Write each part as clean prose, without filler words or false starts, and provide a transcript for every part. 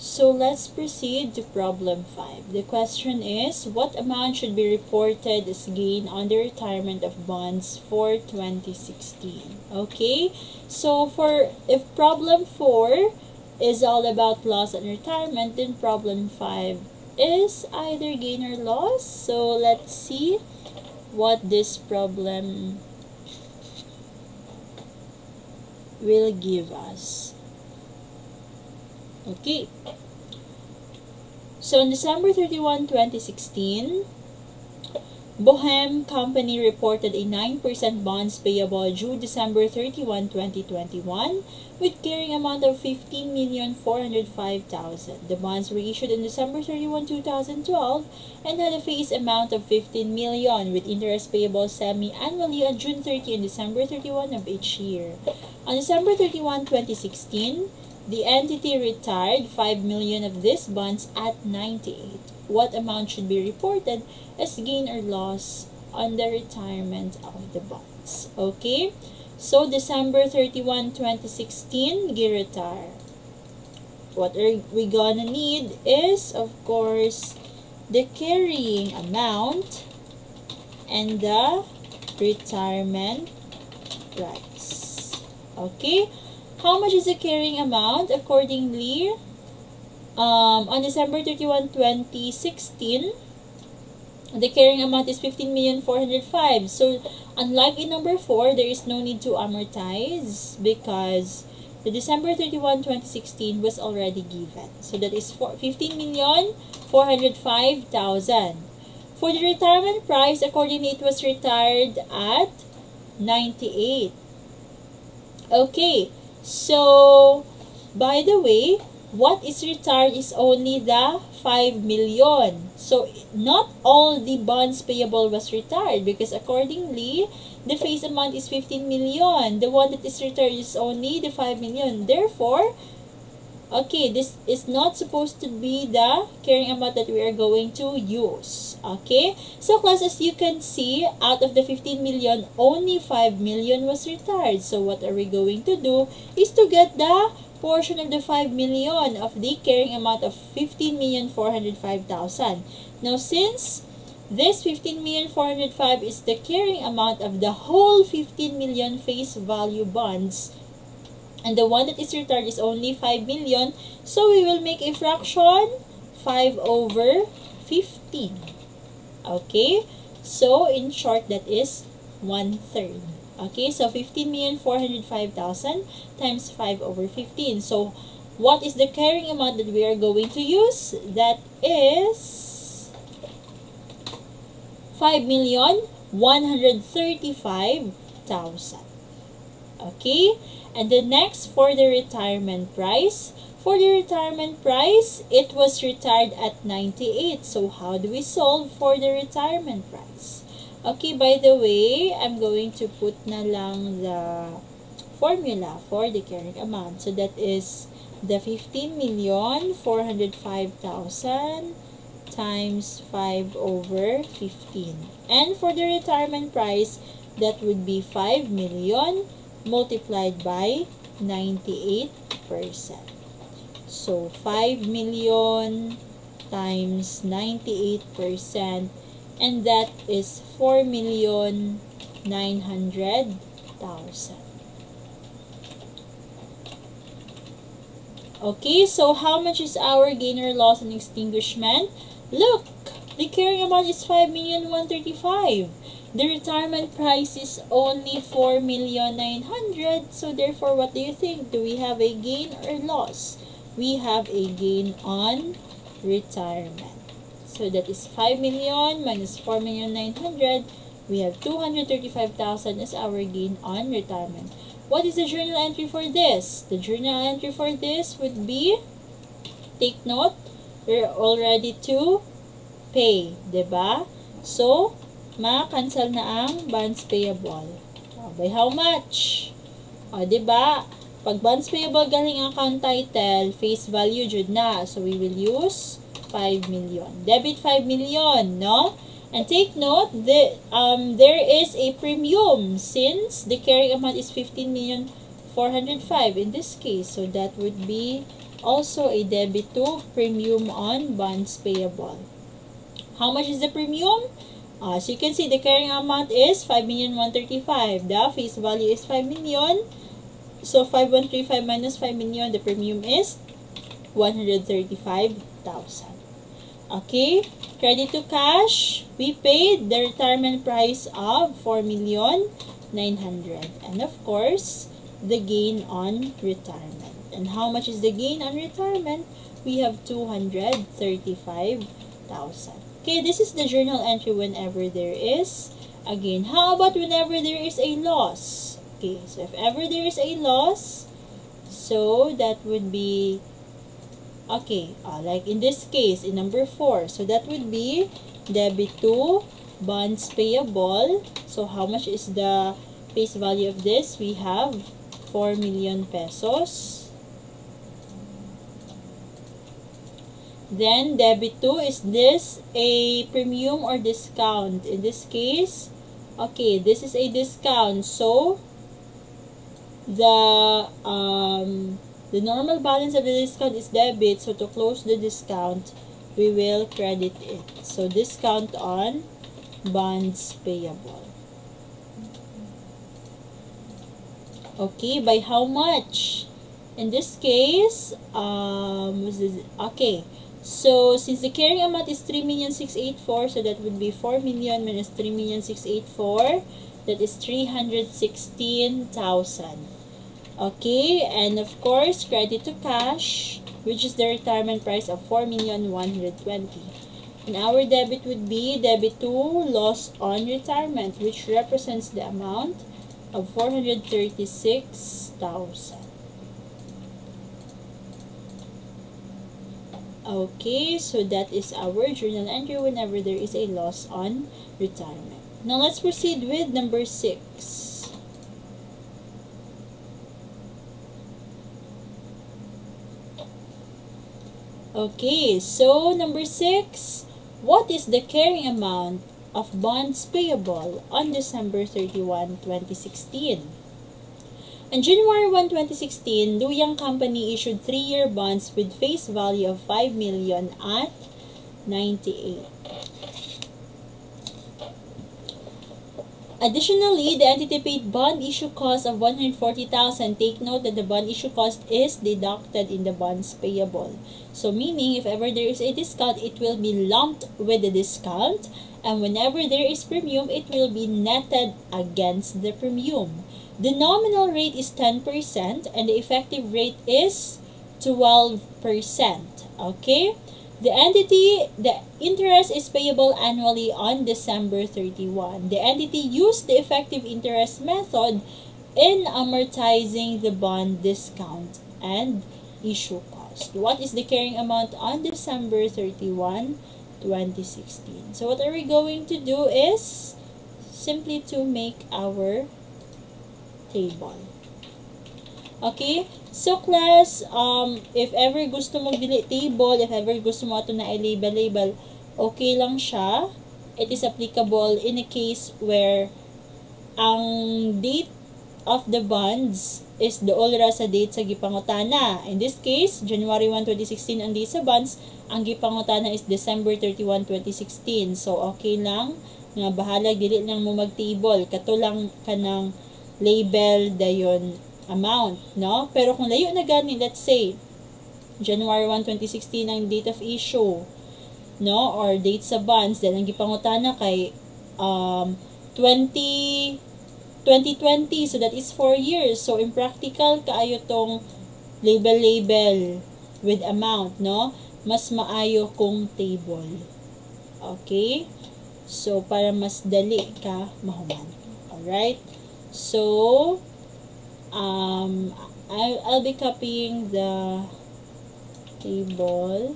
So let's proceed to problem 5. The question is, what amount should be reported as gain on the retirement of bonds for 2016? Okay, so if problem 4 is all about loss and retirement, then problem 5 is either gain or loss. So let's see what this problem will give us. Okay, so on December 31, 2016, Bohem Company reported a 9% bonds payable due December 31, 2021 with carrying amount of 15,405,000. The bonds were issued on December 31, 2012 and had a face amount of 15 million with interest payable semi-annually on June 30 and December 31 of each year. On December 31, 2016, the entity retired 5 million of these bonds at 98. What amount should be reported as gain or loss on the retirement of the bonds? Okay, so December 31, 2016, gi-retire. What are we gonna need is, of course, the carrying amount and the retirement price. Okay, how much is the carrying amount? Accordingly, on December 31, 2016, the carrying amount is 15,405,000. So, unlike in number 4, there is no need to amortize because the December 31, 2016 was already given. So, that is 15,405,000. For the retirement price, accordingly, it was retired at 98. Okay. So, by the way, what is retired is only the 5 million. So, not all the bonds payable was retired because accordingly, the face amount is 15 million. The one that is retired is only the 5 million. Therefore, okay, this is not supposed to be the carrying amount that we are going to use. Okay, so class, as you can see, out of the 15 million, only 5 million was retired. So what are we going to do is to get the portion of the 5 million of the carrying amount of 15,405,000. Now, since this 15,405,000 is the carrying amount of the whole 15 million face value bonds, and the one that is retired is only 5 million. So, we will make a fraction 5 over 15. Okay? So, in short, that is 1/3. Okay? So, 15,405,000 times 5 over 15. So, what is the carrying amount that we are going to use? That is 5,135,000. Okay? And the next, for the retirement price. For the retirement price, it was retired at 98. So, how do we solve for the retirement price? Okay, by the way, I'm going to put na lang the formula for the carrying amount. So, that is the 15,405,000 times 5 over 15. And for the retirement price, that would be 5 million multiplied by 98%. So, 5 million times 98%, and that is 4,900,000. Okay, so how much is our gain or loss on extinguishment? Look, the carrying amount is 5,135,000. The retirement price is only 4,900,000. So therefore, what do you think? Do we have a gain or loss? We have a gain on retirement. So that is 5 million minus 4,900,000. We have 235,000 as our gain on retirement. What is the journal entry for this? The journal entry for this would be, take note, we're all ready to pay, diba? So, ma-cancel na ang bonds payable. By how much? O, diba? Pag bonds payable galing ang account title, face value jud na. So, we will use 5 million. Debit 5 million, no? And take note that there is a premium since the carrying amount is 15,405,000 in this case. So, that would be Also a debit to premium on bonds payable. How much is the premium? As you can see, the carrying amount is 5,135,000. The face value is 5 million. So 5,135 minus 5 million, the premium is 135,000. Okay, credit to cash, we paid the retirement price of 4,900,000. And of course, the gain on retirement. And how much is the gain on retirement? We have 235,000. Okay, this is the journal entry whenever there is a gain. How about whenever there is a loss? Okay, so if ever there is a loss, so that would be, okay, like in this case, in number 4, so that would be debit to bonds payable. So how much is the face value of this? We have 4 million pesos. Then, debit to, is this a premium or discount? In this case, okay, this is a discount. So, the normal balance of the discount is debit. So, to close the discount, we will credit it. So, discount on bonds payable. Okay, by how much? In this case, okay. So, since the carrying amount is 3,684,000, so that would be 4 million minus 3,684,000, that is 316,000. Okay, and of course, credit to cash, which is the retirement price of 4,120,000. And our debit would be debit to loss on retirement, which represents the amount of 436,000. Okay, so that is our journal entry whenever there is a loss on retirement. Now, let's proceed with number 6. Okay, so number 6, what is the carrying amount of bonds payable on December 31, 2016? On January 1, 2016, Luyang Company issued 3-year bonds with face value of 5 million at 98. Additionally, the entity paid bond issue cost of 140,000. Take note that the bond issue cost is deducted in the bonds payable. So, meaning if ever there is a discount, it will be lumped with the discount. And whenever there is premium, it will be netted against the premium. The nominal rate is 10% and the effective rate is 12%. Okay? The interest is payable annually on December 31. The entity used the effective interest method in amortizing the bond discount and issue cost. What is the carrying amount on December 31, 2016? So what are we going to do is simply to make our table. Okay? So, class, if ever gusto mo delete table, if ever gusto mo ito na i-label, okay lang siya. It is applicable in a case where ang date of the bonds is dool ra sa date sa gipangutana. In this case, January 1, 2016 ang date sa bonds, ang gipangutana is December 31, 2016. So, okay lang nga bahala, dili lang mo mag-table. Kato lang ka ng label dayon amount, no? Pero kung layo na gani, let's say, January 1, 2016 ang date of issue, no? Or date sa bonds, then ang gipangutana kay 2020, so that is 4 years. So, impractical kaayo tong label with amount, no? Mas maayo kung table. Okay? So, para mas dali ka mahuman. Alright? So, I'll be copying the table.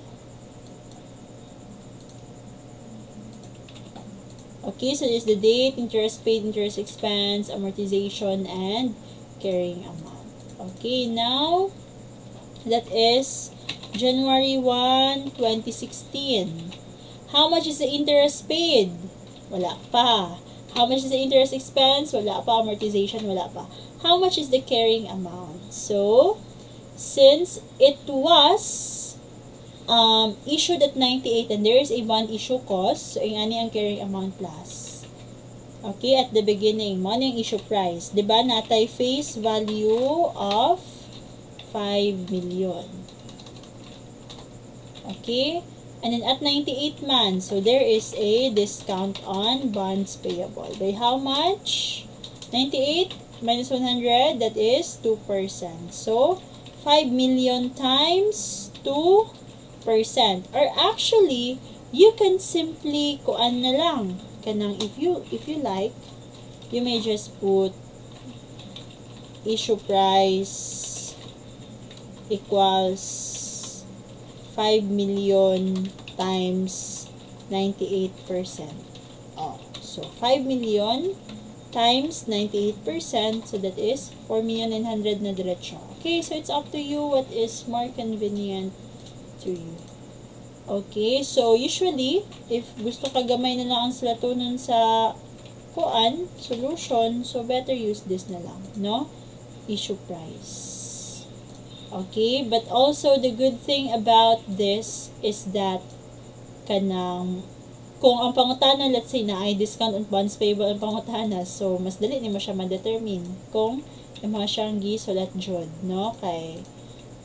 Okay, so this is the date, interest paid, interest expense, amortization, and carrying amount. Okay, now, that is January 1, 2016. How much is the interest paid? Wala pa. How much is the interest expense? Wala pa. Amortization? Wala pa. How much is the carrying amount? So, since it was issued at 98 and there is a bond issue cost, so yung ani ang carrying amount plus. Okay, at the beginning, mo yung issue price. Diba, natay face value of 5 million. Okay, and then at 98 man, so there is a discount on bonds payable. By how much? 98 minus 100, that is 2%. So, 5 million times 2%. Or actually, you can simply, kuan na lang, kanang if you like, you may just put issue price equals 5 million times 98%. Oh, so 5 million times 98%, so that is 4,900,000 na diretso. Okay, so it's up to you what is more convenient to you. Okay, so usually, if gusto ka gamay na lang ang slatonon sa kuan, solution, so better use this na lang, no? Issue price. Okay, but also the good thing about this is that kanang kung ang pangutana, let's say na ay discount on bonds payable ang pangutana, so mas dali ni mo siya ma-determine kung mga siyang gisulat jud, no? Kay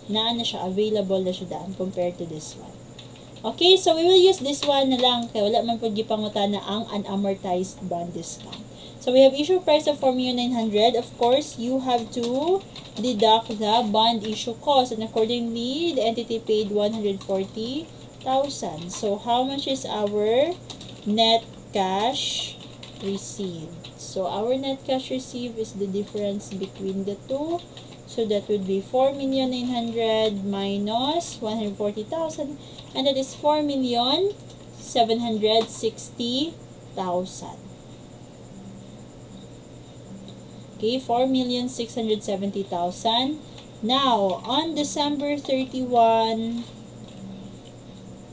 naa na siya, available na siya daan compared to this one. Okay, so we will use this one na lang kaya wala man pud gipangutana ang unamortized bond discount. So we have issue price of 4,900,000. Of course, you have to deduct the bond issue cost, and accordingly, the entity paid 140,000. So how much is our net cash received? So our net cash received is the difference between the two. So that would be 4,900,000 minus 140,000, and that is 4,760,000. Okay, 4,670,000. Now, on December 31,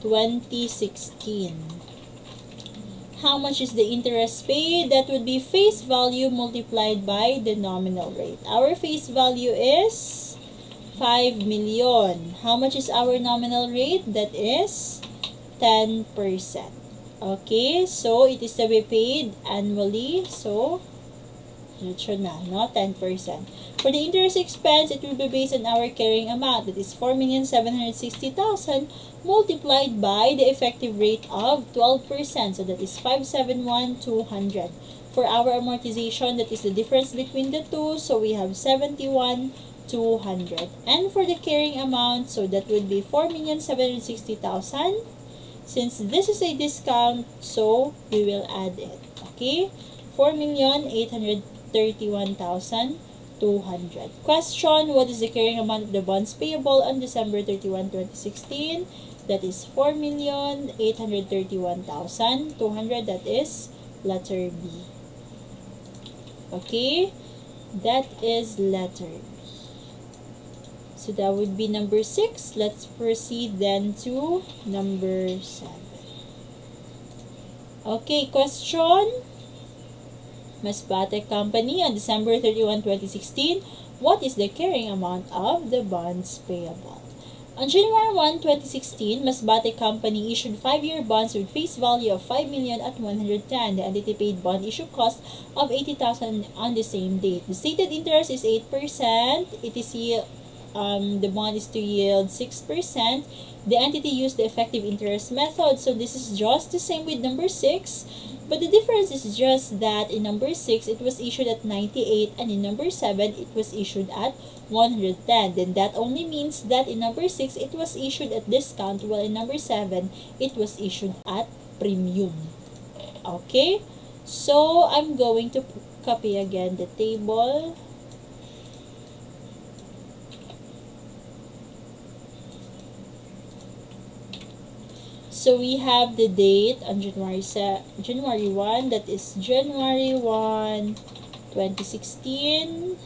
2016, how much is the interest paid? That would be face value multiplied by the nominal rate. Our face value is 5 million. How much is our nominal rate? That is 10%. Okay, so it is to be paid annually. So, na, no? 10%. For the interest expense, it will be based on our carrying amount. That is 4,760,000 multiplied by the effective rate of 12%. So that is 571,200. For our amortization, that is the difference between the two. So we have 71,200. And for the carrying amount, so that would be 4,760,000. Since this is a discount, so we will add it. Okay? 4,831,200. Question, what is the carrying amount of the bonds payable on December 31, 2016? That is 4,831,200. That is letter B. Okay? That is letter B. So that would be number 6. Let's proceed then to number 7. Okay, question. Masbate Company on December 31, 2016. What is the carrying amount of the bonds payable? On January 1, 2016, Masbate Company issued 5-year bonds with face value of 5 million at 110. The entity paid bond issue cost of 80,000 on the same date. The stated interest is 8%. It is the bond is to yield 6%. The entity used the effective interest method. So this is just the same with number 6. But the difference is just that in number 6, it was issued at 98, and in number 7, it was issued at 110. Then that only means that in number 6, it was issued at discount, while in number 7, it was issued at premium. Okay? So, I'm going to copy again the table. So we have the date on January 1, that is January 1, 2016.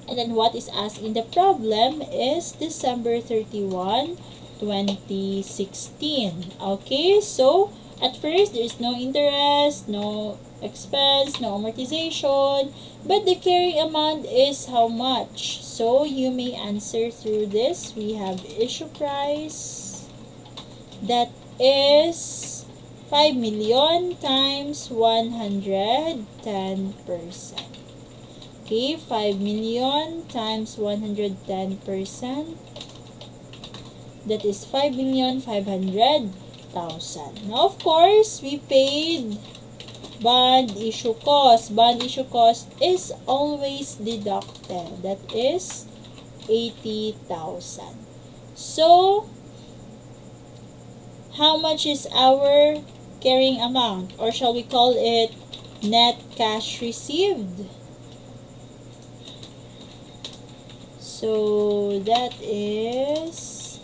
And then what is asked in the problem is December 31, 2016. Okay, so at first there is no interest, no expense, no amortization, but the carrying amount is how much? So you may answer through this. We have issue price, that is 5 million times 110%. Okay, 5 million times 110%. That is 5,500,000. Now, of course, we paid bond issue cost. Bond issue cost is always deducted. That is 80,000. So, how much is our carrying amount? Or shall we call it net cash received? So, that is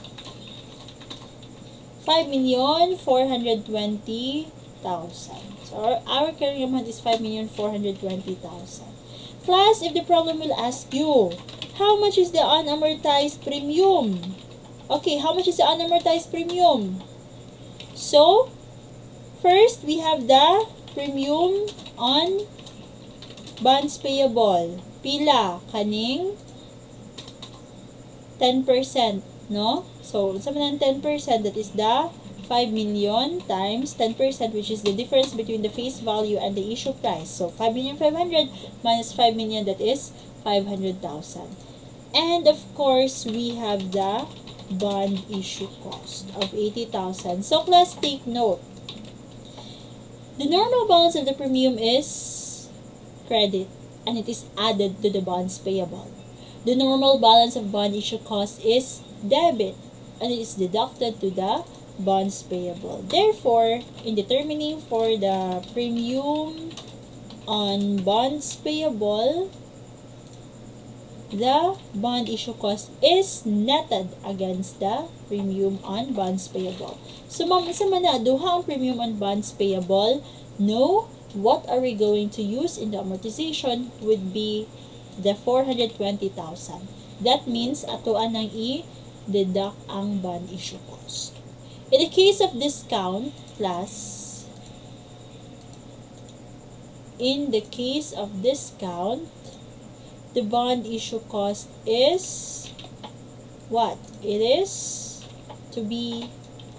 5,420,000. So, our carrying amount is 5,420,000. Class, if the problem will ask you, how much is the unamortized premium? Okay, how much is the unamortized premium? So, first, we have the premium on bonds payable. Pila? Kaning 10%, no? So, sa man 10%, that is the 5 million times 10%, which is the difference between the face value and the issue price. So, 5,500,000 minus 5 million, that is 500,000. And, of course, we have the bond issue cost of 80,000. So, class, take note. The normal balance of the premium is credit, and it is added to the bonds payable. The normal balance of bond issue cost is debit, and it is deducted to the bonds payable. Therefore, in determining for the premium on bonds payable, the bond issue cost is netted against the premium on bonds payable. So, sa mana, duha ang premium on bonds payable, no, what are we going to use in the amortization would be the 420,000. That means, atoan nang i-deduct ang bond issue cost. In the case of discount, class, in the case of discount, the bond issue cost is what? It is to be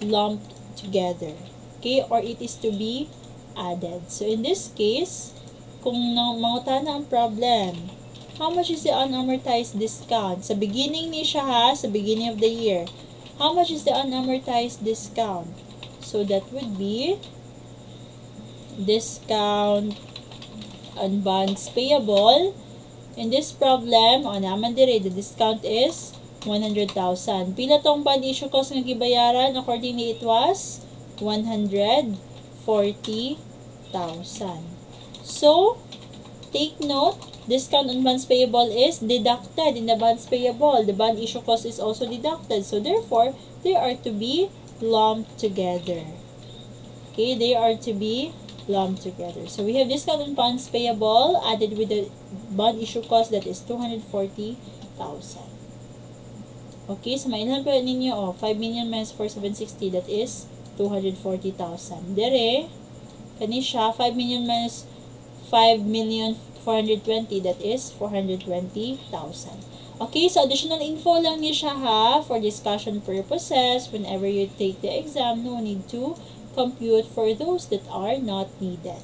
lumped together. Okay? Or it is to be added. So, in this case, kung mangutan na ang problem, how much is the unamortized discount? Sa beginning ni siya ha, sa beginning of the year. How much is the unamortized discount? So, that would be discount on bonds payable. In this problem, naman dire, the discount is 100,000. Pila tong bond issue cost nga gibayaran? Accordingly, it was 140,000. So, take note, discount on bonds payable is deducted in the bonds payable. The bond issue cost is also deducted. So, therefore, they are to be lumped together. Okay, they are to be lumped together. So, we have discount on bonds payable added with the bond issue cost, that is 240,000. Okay, so mainlan po ninyo, 5 million minus 4,760, that is 240,000. Dere, kani siya, 5 million minus 5,420,000, that is 420,000. Okay, so additional info lang niya siya ha, for discussion purposes. Whenever you take the exam, no need to compute for those that are not needed.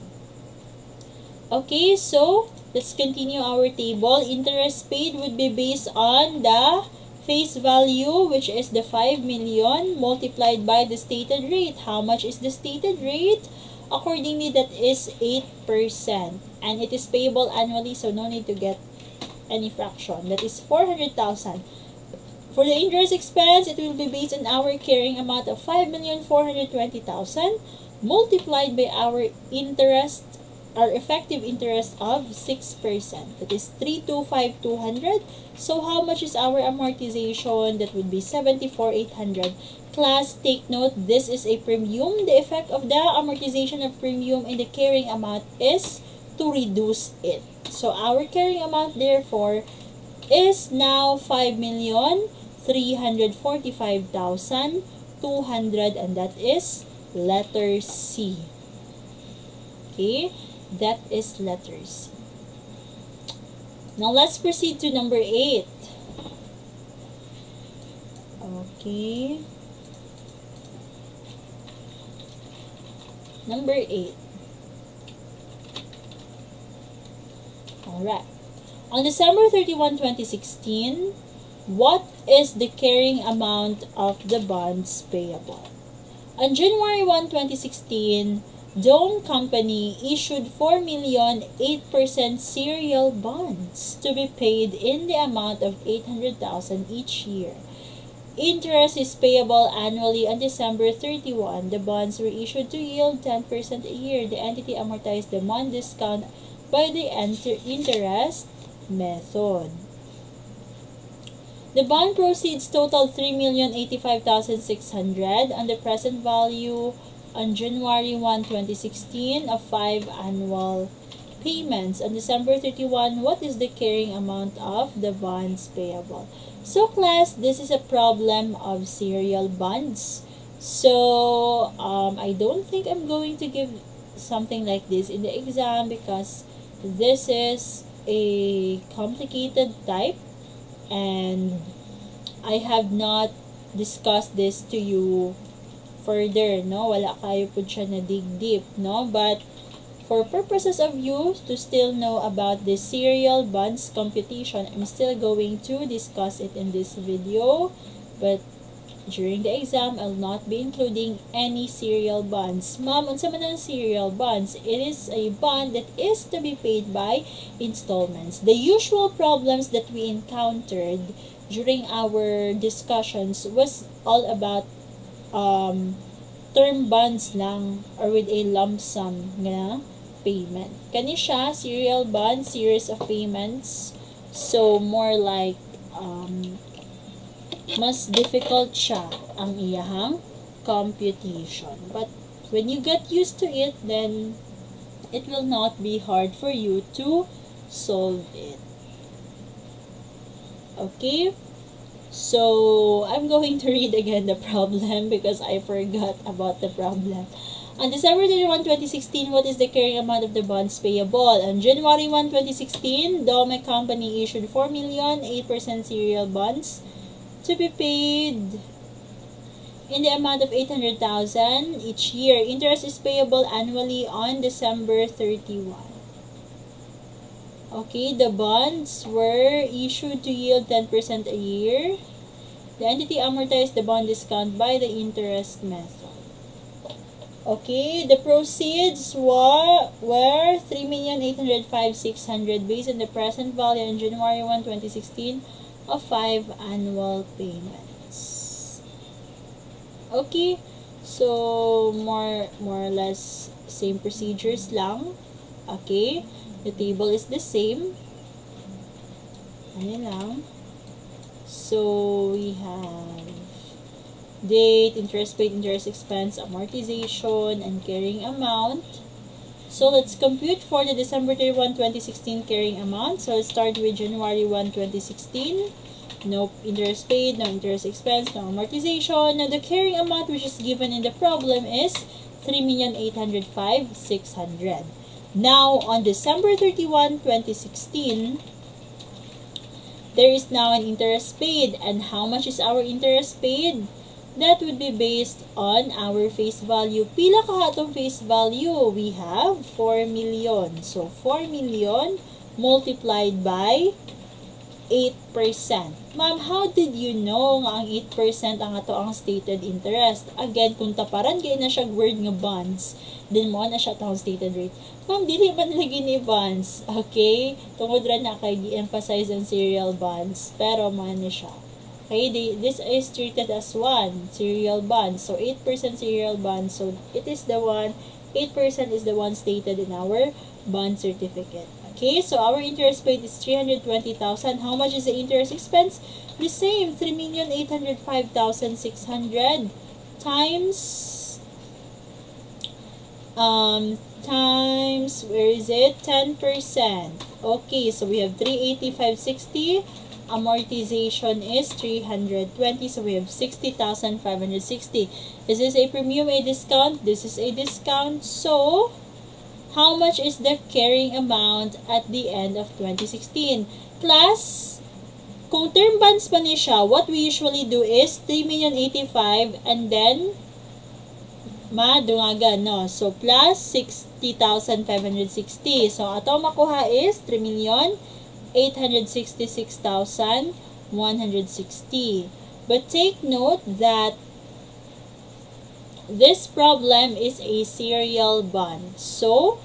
Okay, so let's continue our table. Interest paid would be based on the face value, which is the 5 million multiplied by the stated rate. How much is the stated rate? Accordingly, that is 8%. And it is payable annually, so no need to get any fraction. That is 400,000. For the interest expense, it will be based on our carrying amount of 5,420,000 multiplied by our interest, our effective interest of 6%. That is 325,200. So, how much is our amortization? That would be 74,800. Class, take note, this is a premium. The effect of the amortization of premium in the carrying amount is to reduce it. So, our carrying amount, therefore, is now 5,345,200, and that is letter C. Okay? That is letter C. Now, let's proceed to number 8. Okay. Number 8. Alright. On December 31, 2016, what is the carrying amount of the bonds payable? On January 1, 2016, Dome Company issued 4 million 8% serial bonds to be paid in the amount of 800,000 each year. Interest is payable annually on December 31. The bonds were issued to yield 10% a year. The entity amortized the bond discount by the interest method. The bond proceeds totaled 3,085,600 on the present value on January 1, 2016 of 5 annual payments. On December 31, what is the carrying amount of the bonds payable? So class, this is a problem of serial bonds. So I don't think I'm going to give something like this in the exam because this is a complicated type and I have not discussed this to you further, no? Wala kayo po siya na dig deep, no? But for purposes of you to still know about the serial bonds computation, I'm still going to discuss it in this video. But during the exam, I'll not be including any serial bonds. Ma'am, unsa man ang serial bonds? It is a bond that is to be paid by installments. The usual problems that we encountered during our discussions was all about term bonds lang or with a lump sum na payment. Kani siya, serial bond, series of payments. So, more like mas difficult siya ang iyahang computation. But when you get used to it, then it will not be hard for you to solve it. Okay? So, I'm going to read again the problem because I forgot about the problem. On December 31, 2016, what is the carrying amount of the bonds payable? On January 1, 2016, Dome Company issued 4 million 8% serial bonds to be paid in the amount of 800,000 each year. Interest is payable annually on December 31. Okay, the bonds were issued to yield 10% a year. The entity amortized the bond discount by the interest method. Okay, the proceeds were 3,805,600 based on the present value on January 1, 2016 of 5 annual payments. Okay, so more or less same procedures lang. Okay. The table is the same. Ayan lang. So, we have date, interest paid, interest expense, amortization, and carrying amount. So, let's compute for the December 31, 2016 carrying amount. So, let's start with January 1, 2016. No interest paid, no interest expense, no amortization. Now, the carrying amount which is given in the problem is 3,805,600. Now, on December 31, 2016, there is now an interest paid. And how much is our interest paid? That would be based on our face value. Pila ka atong face value? We have 4 million. So, 4 million multiplied by 8%. Ma'am, how did you know nga ang 8% ang ato ang stated interest? Again, kung taparan kayo na siya word nga bonds, then mo na siya itong stated rate. Ma'am, dili man lagi ni bonds. Okay? Tungod rin na kay de-emphasize ang serial bonds. Pero man ni siya. Okay? This is treated as one serial bond. So, 8% serial bond. So, it is the one, 8% is the one stated in our bond certificate. Okay? So, our interest paid is 320,000. How much is the interest expense? The same, 3,805,600 times, where is it? 10%. Okay, so we have 385,60. Amortization is 320. So we have 60,560. Is this a premium, a discount? This is a discount. So how much is the carrying amount at the end of 2016? Class, kung term bonds pa ni siya, what we usually do is 3,085,000 and then madungagan, no? So, plus 60,560. So, ato makuha is 3,866,160. But take note that this problem is a serial bond. So,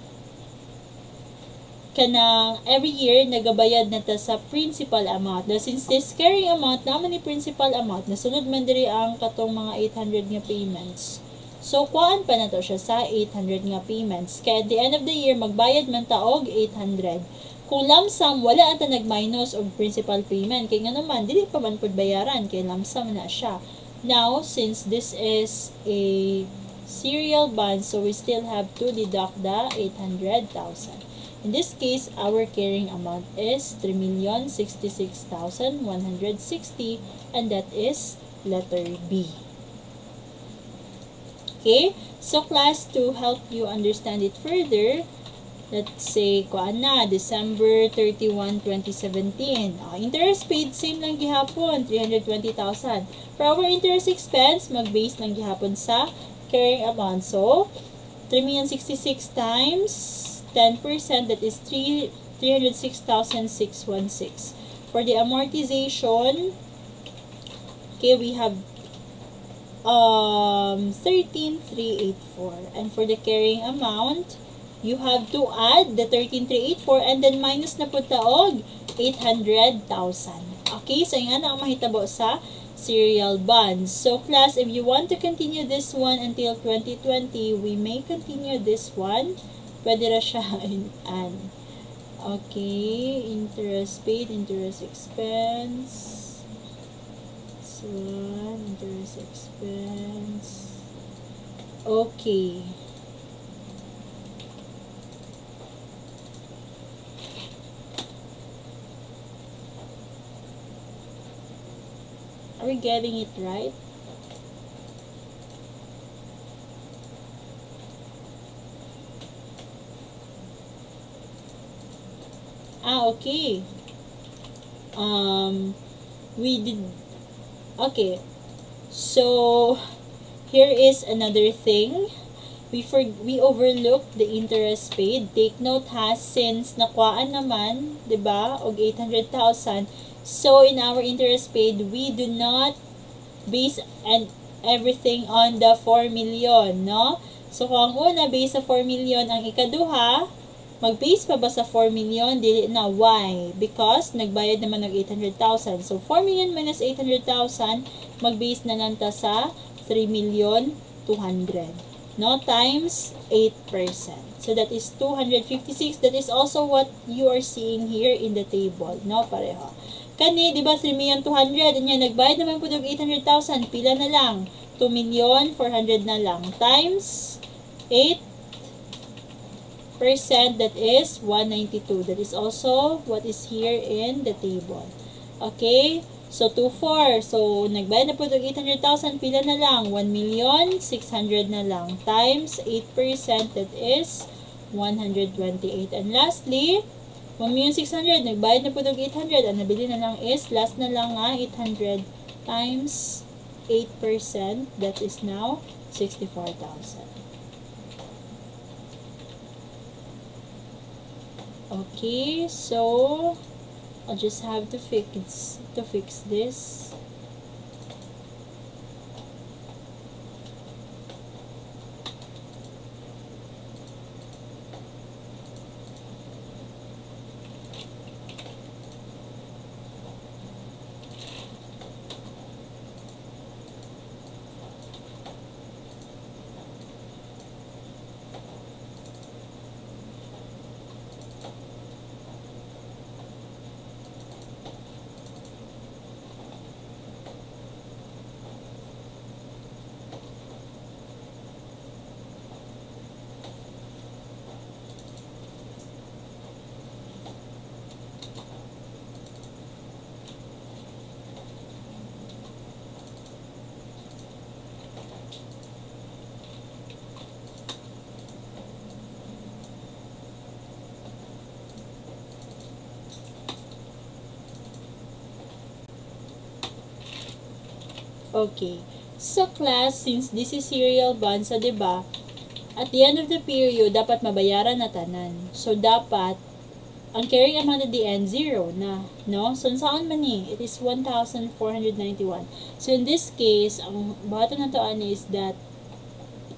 kanang every year nagabayad na ta sa principal amount. Now, since this carrying amount naman ni principal amount, nasunod man diri ang katong mga 800 nga payments. So, kuhaan pa na to siya sa 800 nga payments. Kaya at the end of the year, magbayad man ta og 800. Kung lump sum, wala ata nag-minus og principal payment. Kaya nga naman, dili pa man pud bayaran. Kaya lump sum na siya. Now, since this is a serial bond, so we still have to deduct the 800,000. In this case, our carrying amount is 3,066,160 and that is letter B. Okay? So, class, to help you understand it further, let's say, kuan na, December 31, 2017. Interest paid, same lang gihapon, 320,000. For our interest expense, mag-base lang gihapon sa carrying amount. So, 3,066 times 10%, that is 306,616. For the amortization, okay, we have 13,384. And for the carrying amount, you have to add the 13,384 and then minus na po taog 800,000. Okay, so yan ang mahitabo sa serial bonds. So class, if you want to continue this one until 2020, we may continue this one. Pwede ra siya in okay, interest paid, interest expense. So, interest expense. Okay. Are we getting it right? Okay. We did. Okay. So, here is another thing. We overlooked the interest paid. Take note ha, since nakuhaan naman, 'di ba, og 800,000. So, in our interest paid, we do not base and everything on the 4 million, no? So, kung ang una, base sa 4 million, ang ikaduha, mag-base pa ba sa 4 million? Dili na. Why? Because nagbayad naman ng 800,000. So, 4 million minus 800,000, mag-base na lang ta sa 3,200,000. No? Times 8%. So, that is 256. That is also what you are seeing here in the table. No? Pareho. Kani, di ba, 3,200,000. Yan, nagbayad naman po ng 800,000. Pila na lang? 2,400,000 na lang. Times 8%, that is 192. That is also what is here in the table. Okay? So, 24. So, nagbayad na po ng 800,000. Pila na lang? 1,600,000 na lang. Times 8%, that is 128. And lastly, 1,600,000. Nagbayad na po ng 800. Ang nabili na lang is, last na lang nga, 800 times 8%. That is now 64,000. Okay, so I'll just have to fix this. Okay. So, class, since this is serial bond, so, diba, at the end of the period, dapat mabayaran na tanan. So, dapat, ang carrying amount at the end, 0 na. No? So, saan man ni? It is 1,491. So, in this case, ang bato na to is that,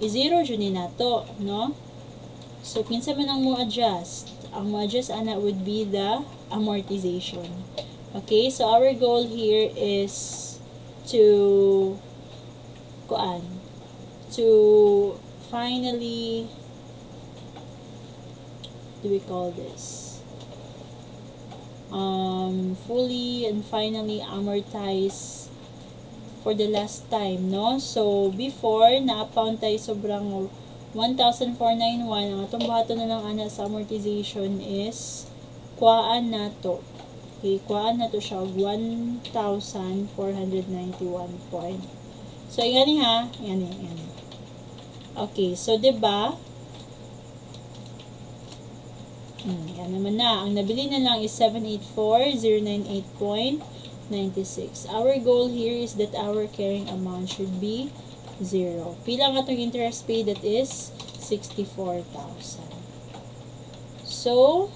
i-0 dyan na to. No? So, kinsa man ang mo-adjust. Ang mo-adjust, ana, would be the amortization. Okay? So, our goal here is to finally, do we call this? Fully and finally amortize for the last time, no? So, before, na-pound tayo sobrang 1,491. Ang atong buhato na lang ana sa amortization is, kuhaan na to. Okay, kuhaan na to siya, 1,491 point. So, yan ha. Yan. Okay, so, diba? Yan naman na. Ang nabili na lang is 784,098.96. Our goal here is that our carrying amount should be 0. Pila nga itong interest paid? That is 64,000. So,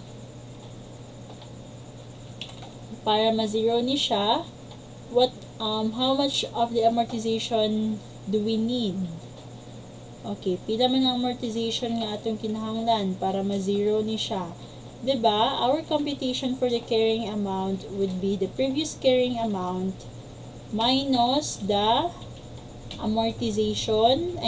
para ma-zero ni siya, how much of the amortization do we need? Okay, pila man ang amortization nga atong kinahanglan para ma-zero ni siya. Diba? Our computation for the carrying amount would be the previous carrying amount minus the amortization,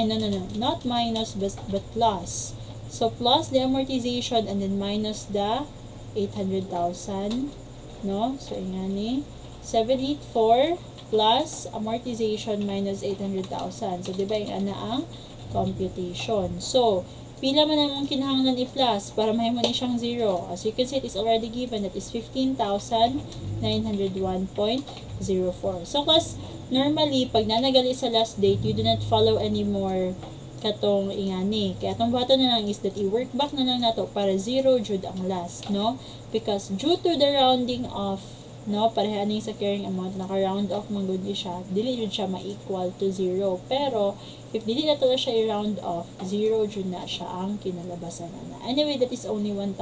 not minus but plus. So, plus the amortization and then minus the 800,000, no? So, yan ni 784 plus amortization minus 800,000. So, diba yung ana ang computation. So, pila man namang kinahanglan i-plus para mahimo ni siyang 0. As you can see, it is already given. That is 15,901.04. So, class, normally, pag nanagali sa last date, you do not follow anymore katong ingani. Kaya atong buhaton na lang is that i-work back na lang nato para 0 jud ang last, no? Because due to the rounding off, no, pareha ni sa carrying amount, naka-round off man gud siya, dili jud siya ma-equal to 0. Pero if dili na to siya i-round off, 0 jud na siya ang kinalabasan na. Anyway, that is only 1,000.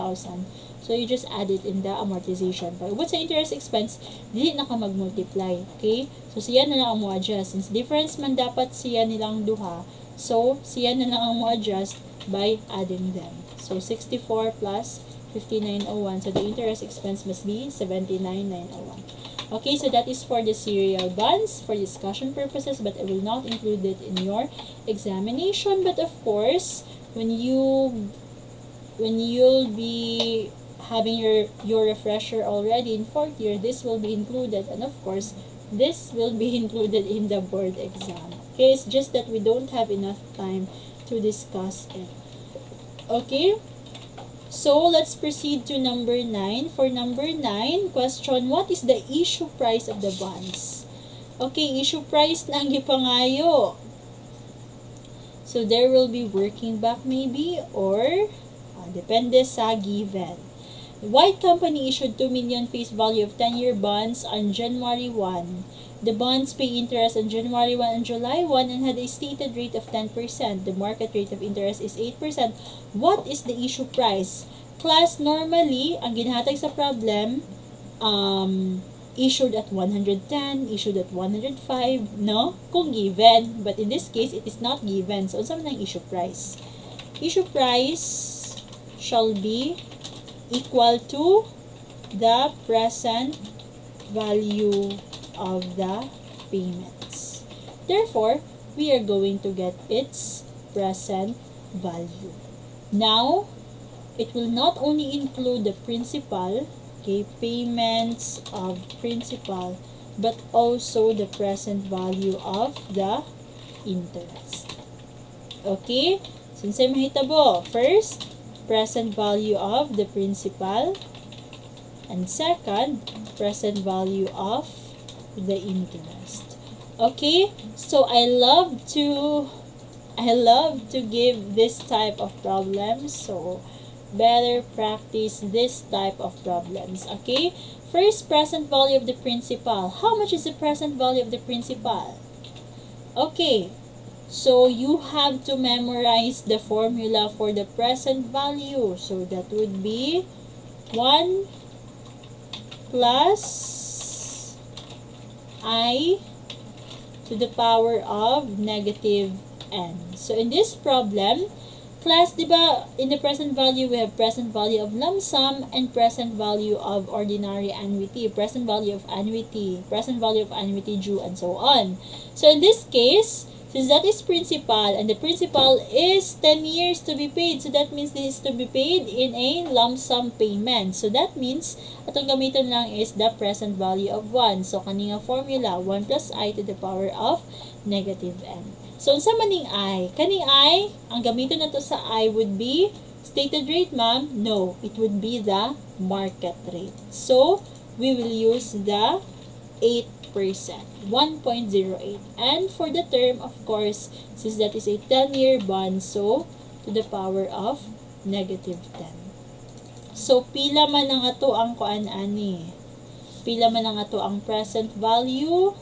So you just add it in the amortization. But what's the interest expense? Dili na ka mag-multiply, okay? So siya na lang ang mo-adjust. Since difference man dapat siya nilang duha, so siya na lang ang mo-adjust by adding them. So 64 plus 5901. So, the interest expense must be 79,901. Okay, so that is for the serial bonds for discussion purposes, but I will not include it in your examination. But of course, when you'll be having your refresher already in 4th year, this will be included, and of course, this will be included in the board exam. Okay, it's just that we don't have enough time to discuss it. Okay. So, let's proceed to number 9. For number 9, question, what is the issue price of the bonds? Okay, issue price na ang gipangayo. So, there will be working back maybe or depende sa given. White Company issued 2 million face value of 10-year bonds on January 1. The bonds pay interest on January 1 and July 1 and had a stated rate of 10%. The market rate of interest is 8%. What is the issue price? Class, normally, ang ginhatag sa problem, issued at 110, issued at 105, no? Kung given. But in this case, it is not given. So, saan ang issue price? Issue price shall be equal to the present value of the payments. Therefore, we are going to get its present value. Now, it will not only include the principal, okay, payments of principal, but also the present value of the interest. Okay? Since ay mahitabo, first, present value of the principal, and second, present value of the interest. Okay? So, I love to give this type of problems. So, better practice this type of problems. Okay? First, present value of the principal. How much is the present value of the principal? Okay, so you have to memorize the formula for the present value. So that would be 1 plus I to the power of negative n. So in this problem, class, diba, in the present value, we have present value of lump sum and present value of ordinary annuity, present value of annuity, present value of annuity due, and so on. So in this case, since that is principal, and the principal is 10 years to be paid, so that means this is to be paid in a lump sum payment. So that means, atong gamiton lang is the present value of 1. So kaninga formula, 1 plus I to the power of negative n. So, sa maning I, kaning I, ang gamitin na to sa I would be stated rate, ma'am? No, it would be the market rate. So, we will use the 8%, 1.08. And for the term, of course, since that is a 10-year bond, so, to the power of negative 10. So, pila man ang ato ang kuan ani? Pila man ang ato ang present value?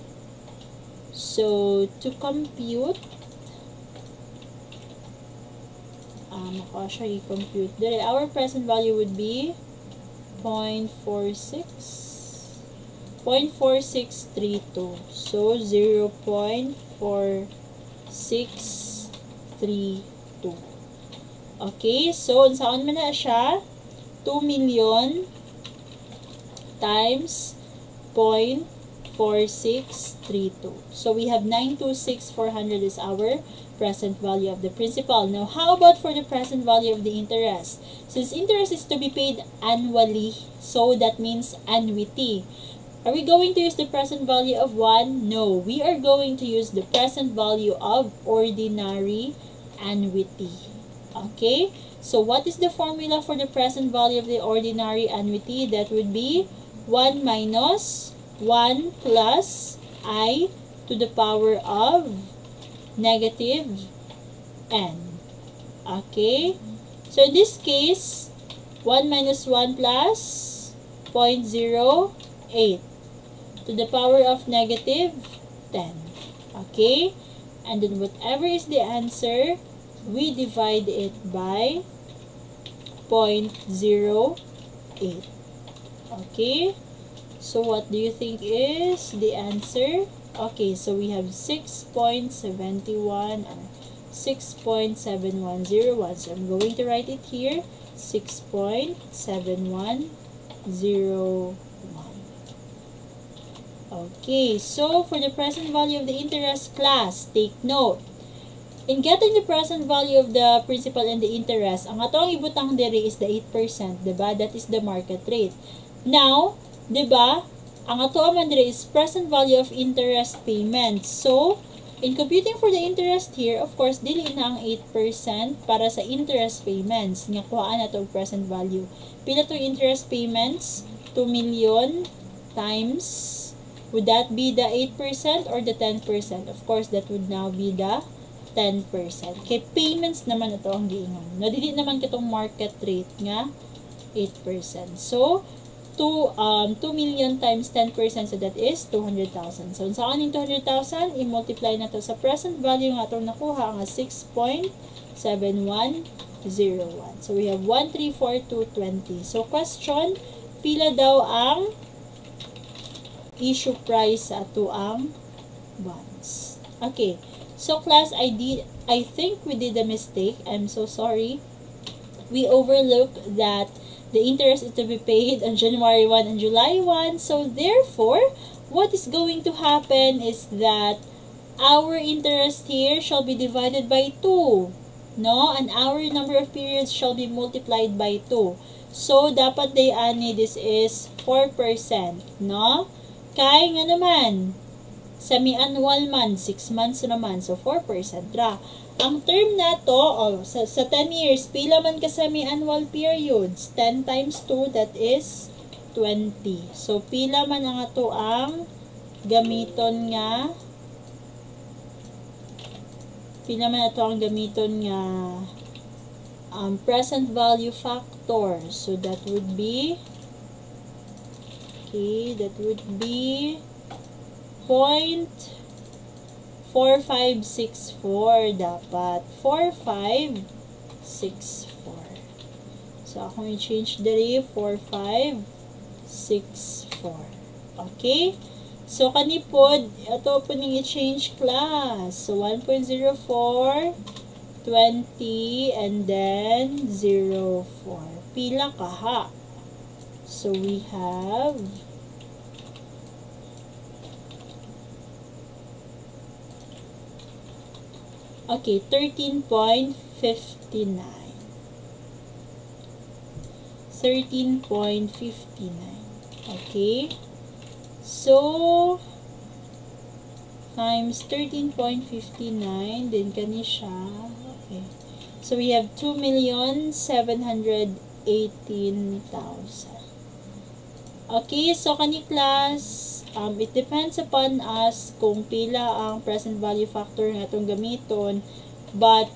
So, to compute, i-compute. Our present value would be 0.4632. So, 0.4632. Okay, so, saan man na siya? 2 million times 0.4632. So, we have 926,400 is our present value of the principal. Now, how about for the present value of the interest? Since interest is to be paid annually, so that means annuity. Are we going to use the present value of 1? No, we are going to use the present value of ordinary annuity. Okay? So, what is the formula for the present value of the ordinary annuity? That would be 1 minus 1 plus I to the power of negative n. Okay? So, in this case, 1 minus 1 plus 0.08 to the power of negative 10. Okay? And then, whatever is the answer, we divide it by 0.08. Okay? So, what do you think is the answer? Okay, so we have 6.71 or 6.7101. So, I'm going to write it here, 6.7101. Okay, so for the present value of the interest, class, take note. In getting the present value of the principal and the interest, ang atong ibutang diri is the 8%, diba? That is the market rate. Now, diba, ang ato man diri is present value of interest payments. So, in computing for the interest here, of course, dili na ang 8% para sa interest payments. Nga kuhaan na itong present value. Pila itong interest payments? 2 million times, would that be the 8% or the 10%? Of course, that would now be the 10%. Kay payments naman ito ang giingon. Nadili naman kitong market rate nga 8%. So, 2 million times 10%, so that is 200,000. So, saan yung 200,000? I-multiply na to sa present value nga itong nakuha nga 6.7101. So, we have 134,220. So, question, pila daw ang issue price sa ato ang bonds? Okay. So, class, I think we did a mistake. I'm so sorry. We overlooked that the interest is to be paid on January 1 and July 1. So, therefore, what is going to happen is that our interest here shall be divided by 2. No? And our number of periods shall be multiplied by 2. So, dapat day ani, this is 4%. No? Kaya nga naman, semi-annual man, 6 months naman. So, 4% ra. Ang term na to, sa 10 years, pila man ka semi-annual periods? 10 times 2, that is 20. So, pila man ang ato ang gamiton nga, present value factor. So, that would be, okay, that would be 0.5 4564 dapat. 4564. So, akong i-change dali, 4564. Okay? So, kanipod, ito po nang i-change class. So, 1.04, 20, and then 04. Pila kaha. So, we have okay, 13.59. 13.59. Okay. So, times 13.59, then kani siya. Okay. So, we have 2,718,000. Okay, so kani class, it depends upon us kung pila ang present value factor nga itong gamiton. But,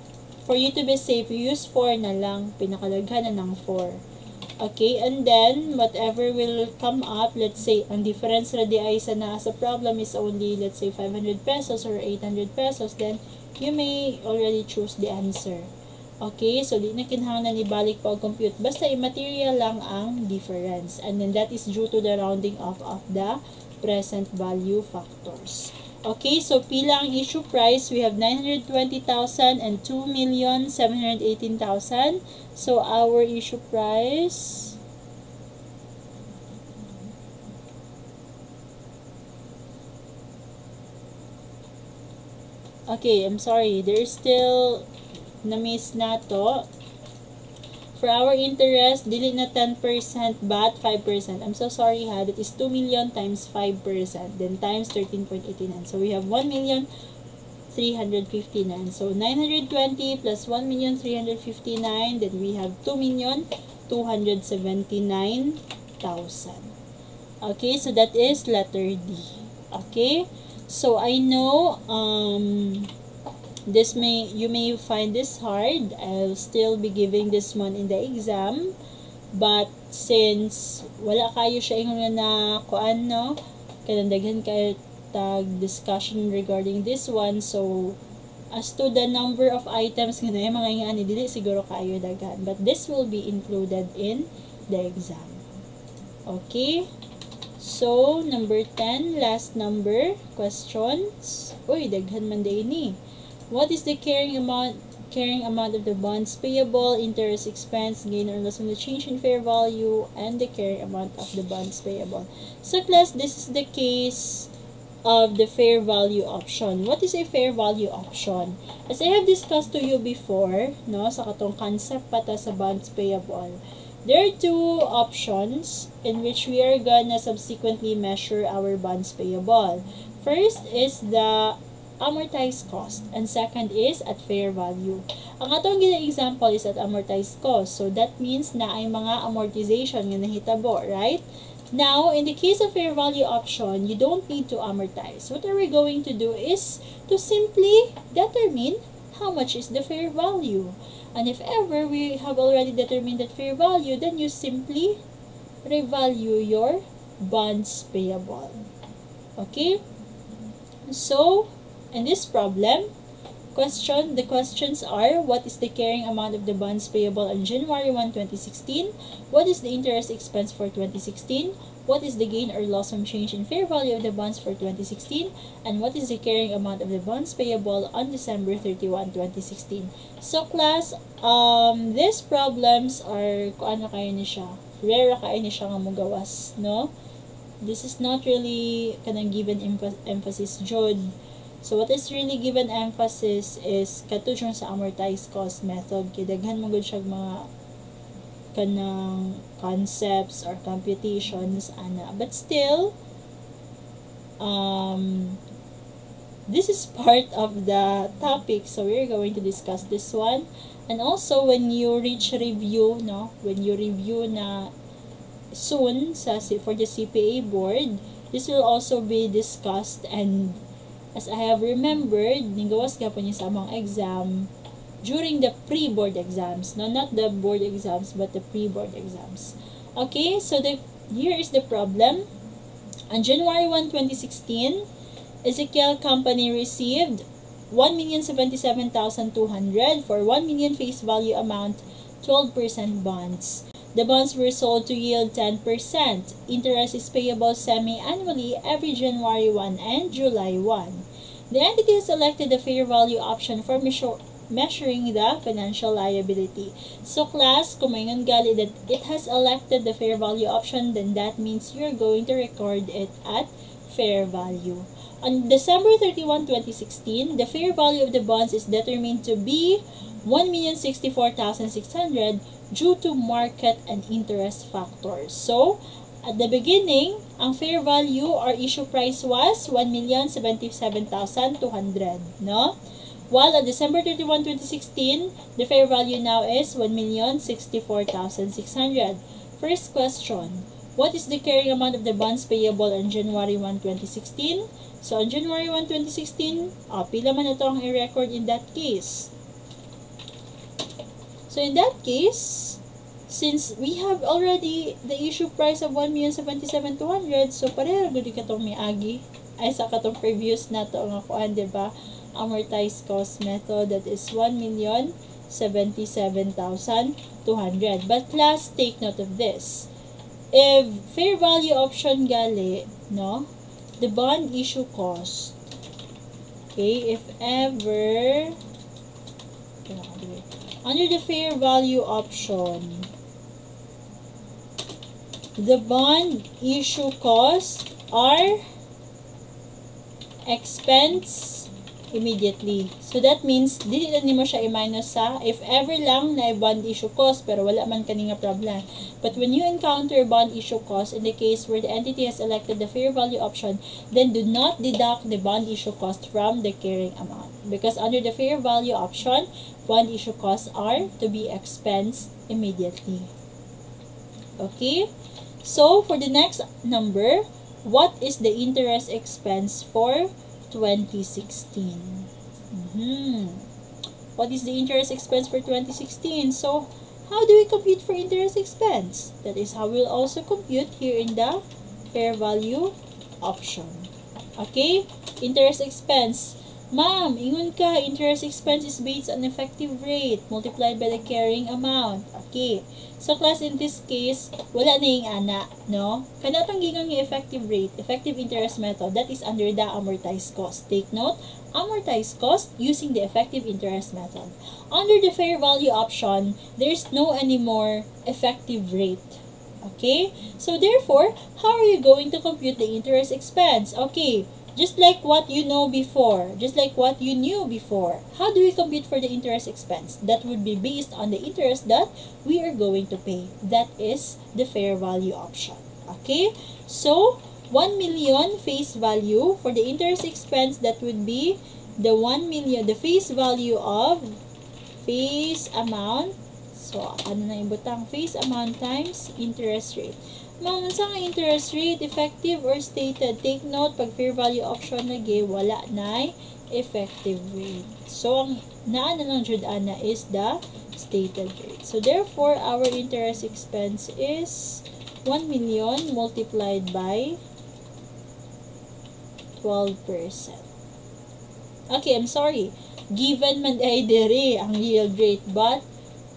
for you to be safe, use 4 na lang. Pinakalaghan na ng 4. Okay, and then, whatever will come up, let's say, ang difference na di ay sa problem is only, let's say, 500 pesos or 800 pesos, then, you may already choose the answer. Okay, so di na kinahanglan ibalik pa o compute. Basta immaterial lang ang difference. And then, that is due to the rounding off of the present value factors. Okay, so pila ang issue price? We have 920,000 and 2,718,000. So, our issue price okay, I'm sorry. There's still na-miss na to. For our interest, dili na 10% but 5%. I'm so sorry ha. That is 2 million times 5%. Then times 13.89. So we have 1,359,000. So 920 plus 1,359,000. Then we have 2,279,000. Okay, so that is letter D. Okay, so I know you may find this hard. I'll still be giving this one in the exam, but since wala kayo siya ingon na kuan no, kanang kayo tag discussion regarding this one, so as to the number of items nga na mga ingani dili siguro kayo daghan, but this will be included in the exam. Okay, so number 10, last number questions. Uy, daghan man day ni. What is the carrying amount of the bonds payable, interest expense, gain or loss from the change in fair value, and the carrying amount of the bonds payable? So class, this is the case of the fair value option. What is a fair value option? As I have discussed to you before, no, sa katong concept pata sa bonds payable, there are two options in which we are gonna subsequently measure our bonds payable. First is the amortized cost, and second is at fair value. Ang atong gina-example is at amortized cost, so that means na ay mga amortization nga nahitabo, right? Now, in the case of fair value option, you don't need to amortize. What are we going to do is to simply determine how much is the fair value. And if ever we have already determined that fair value, then you simply revalue your bonds payable. Okay? So, in this problem, the questions are, what is the carrying amount of the bonds payable on January 1, 2016? What is the interest expense for 2016? What is the gain or loss from change in fair value of the bonds for 2016? And what is the carrying amount of the bonds payable on December 31, 2016? So class, these problems are, kuano kayo ni siya, rare kayo ni siya nga magawas, no? This is not really kanang given emphasis jud. So, what is really given emphasis is katulad sa amortized cost method. Kaya daghan mo gud siya mga kanang concepts or computations, ana. But still, this is part of the topic. So, we're going to discuss this one. And also, when you reach review, no? When you review na soon for the CPA board, this will also be discussed, and as I have remembered, nigawas ka po niya sa among exam during the pre-board exams. No, not the board exams, but the pre-board exams. Okay, so here is the problem. On January 1, 2016, Ezekiel Company received 1,077,200 for 1 million face value amount, 12% bonds. The bonds were sold to yield 10%. Interest is payable semi-annually every January 1 and July 1. The entity has selected the fair value option for measuring the financial liability. So class, kung mayon gali that it has elected the fair value option, then that means you're going to record it at fair value. On December 31, 2016, the fair value of the bonds is determined to be 1,064,600 due to market and interest factors. So, at the beginning, ang fair value or issue price was 1,077,200, no? While at December 31, 2016, the fair value now is 1,064,600. First question, what is the carrying amount of the bonds payable on January 1, 2016? So, on January 1, 2016, pila man ito ang i-record in that case. So, in that case, since we have already the issue price of 1,077,200, so pareho gudi katong miagi ay sa katong previous na to ang akuan, diba? Amortized cost method, that is 1,077,200. But class, take note of this. If fair value option gali, no? The bond issue cost. Okay, if ever under the fair value option, the bond issue cost are expense immediately. So that means dili na nimo siya i-minus sa if ever lang na bond issue cost pero wala man kaninga problem. But when you encounter bond issue cost in the case where the entity has elected the fair value option, then do not deduct the bond issue cost from the carrying amount, because under the fair value option, bond issue costs are to be expensed immediately. Okay? So for the next number, what is the interest expense for 2016? What is the interest expense for 2016? So, how do we compute for interest expense? That is how we'll also compute here in the fair value option. Okay? Interest expense. Ma'am, ingon ka, interest expense is based on effective rate multiplied by the carrying amount. Okay. So, class, in this case, wala na yung ana, no? Kanatang gingang yung effective rate, effective interest method, that is under the amortized cost. Take note, amortized cost using the effective interest method. Under the fair value option, there's no anymore effective rate. Okay? So, therefore, how are you going to compute the interest expense? Okay. Just like what you know before, just like what you knew before, how do we compute for the interest expense? That would be based on the interest that we are going to pay. That is the fair value option. Okay? So, 1 million face value for the interest expense, that would be the 1 million, the face value of face amount. So, ano na ibutang face amount times interest rate. Ma'am, saan ang interest rate? Effective or stated? Take note, pag fair value option lagi, wala na effective rate. So, ang naan na lang jud ana is the stated rate. So, therefore, our interest expense is 1 million multiplied by 12%. Okay, I'm sorry. Given man ay diri ang yield rate, but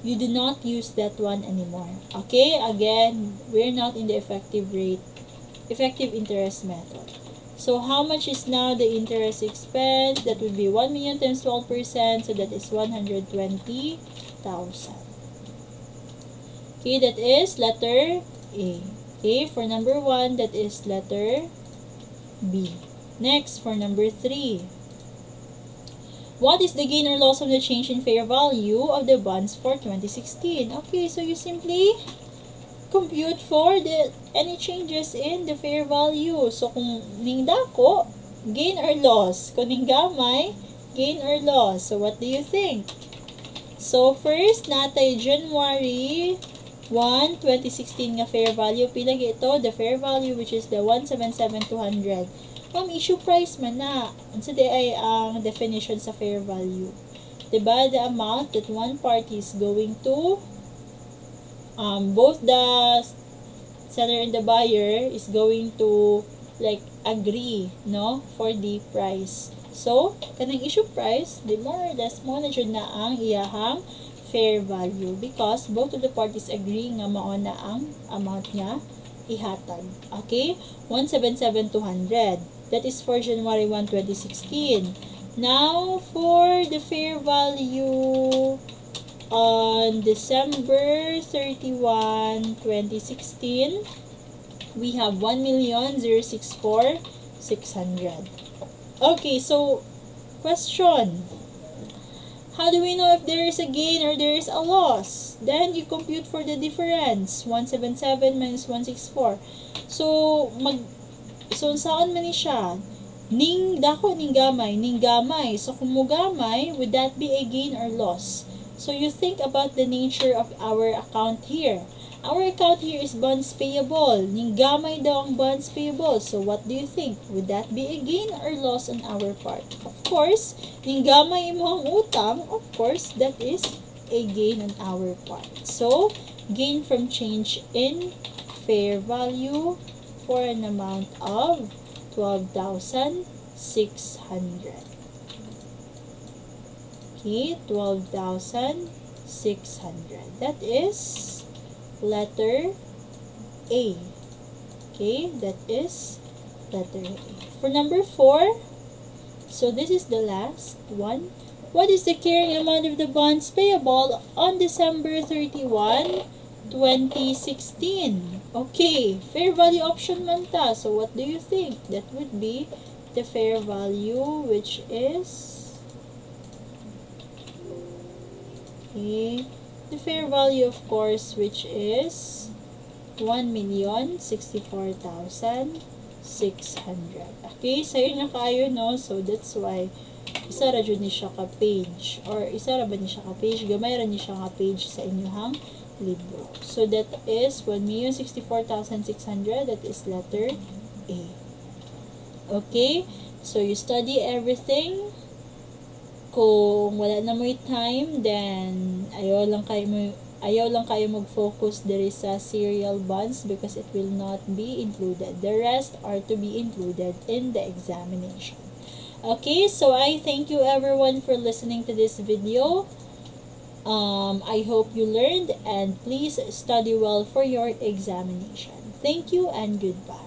you do not use that one anymore. Okay? Again, we're not in the effective rate, effective interest method. So, how much is now the interest expense? That would be 1 million times 12%. So, that is 120,000. Okay, that is letter A. Okay, for number 1, that is letter B. Next, for number 3. What is the gain or loss of the change in fair value of the bonds for 2016? Okay, so you simply compute for any changes in the fair value. So, kung ningdako, gain or loss. Kung ninggamay, gain or loss. So, what do you think? So, first, natay January 1, 2016 nga fair value. Pila ito? The fair value, which is the 177,200. Ma'am, issue price man na. Unsa di ay ang definition sa fair value? Diba? The amount that one party is going to, both the seller and the buyer is going to like agree, no, for the price. So kanang issue price, di more or less mo na jud na ang iyahang fair value because both of the parties agree nga mao na ang amount niya ihatag. Okay? 177,200. That is for January 1, 2016. Now, for the fair value on December 31, 2016, we have 1,064,600. Okay, so, question. How do we know if there is a gain or there is a loss? Then, you compute for the difference. 177 minus 164. So, saan man ni siya? Ning dako, ning gamay. So, kung mugamay, would that be a gain or loss? So, you think about the nature of our account here. Our account here is bonds payable. Ning gamay daw ang bonds payable. So, what do you think? Would that be a gain or loss on our part? Of course, ning gamay mo ang utang, of course, that is a gain on our part. So, gain from change in fair value for an amount of 12,600. Okay, 12,600. That is letter A. Okay, that is letter A. For number 4, so this is the last one. What is the carrying amount of the bonds payable on December 31, 2016? Okay, fair value option man ta. So what do you think? That would be the fair value, which is okay. The fair value, of course, which is 1,064,600. Okay, sayo na kayo, no? So, that's why, isa ra jud ni siya ka page. Or, isa ra ba ni siya ka page? Gamay ra ni siya ka page sa inyong libro. So, that is 1,064,600. That is letter A. Okay? So, you study everything. Kung wala na mo'y time, then ayaw lang kayo mag-focus diri sa serial bonds because it will not be included. The rest are to be included in the examination. Okay, so I thank you everyone for listening to this video. I hope you learned, and please study well for your examination. Thank you and goodbye.